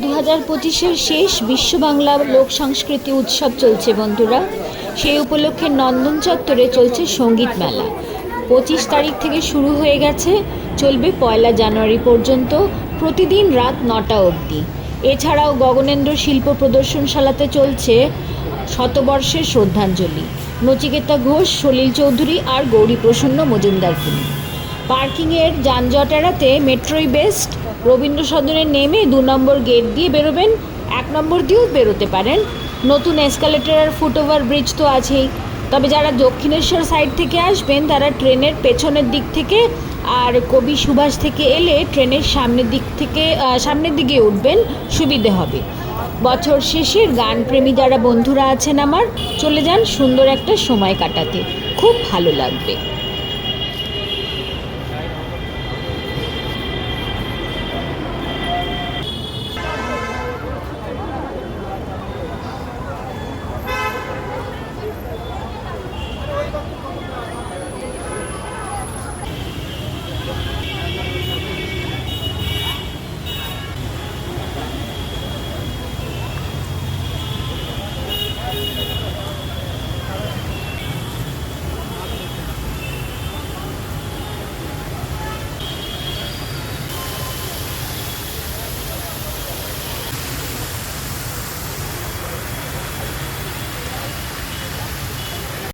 2025-এর শেষ বিশ্ব বাংলা লোক সংস্কৃতি উৎসব চলছে বন্ধুরা। সেই উপলক্ষে নন্দন চত্বরে চলছে সঙ্গীত মেলা। 25 তারিখ থেকে শুরু হয়ে গেছে, চলবে 1 জানুয়ারি পর্যন্ত, প্রতিদিন রাত 9টা অবধি। এছাড়াও গগনেন্দ্র শিল্প প্রদর্শনশালাতে চলছে শতবর্ষের শ্রদ্ধাঞ্জলি। নচিকেতা ঘোষ, সলিল চৌধুরী আর গৌরী প্রসন্ন মজুমদার ফিল্ম। পার্কিংয়ের যানজট এড়াতে মেট্রোই বেস্ট। রবীন্দ্র সদনে নেমে 2 নম্বর গেট দিয়ে বেরোবেন, 1 নম্বর দিয়েও বেরোতে পারেন। নতুন এসকালেটর আর ফুটওভার ব্রিজ তো আছেই। তবে যারা দক্ষিণেশ্বর সাইড থেকে আসবেন তারা ট্রেনের পেছনের দিক থেকে আর কবি সুভাষ থেকে এলে ট্রেনের সামনের দিকে উঠবেন, সুবিধে হবে। বছর শেষের গানপ্রেমী যারা বন্ধুরা আছেন আমার, চলে যান সুন্দর একটা সময় কাটাতে, খুব ভালো লাগবে।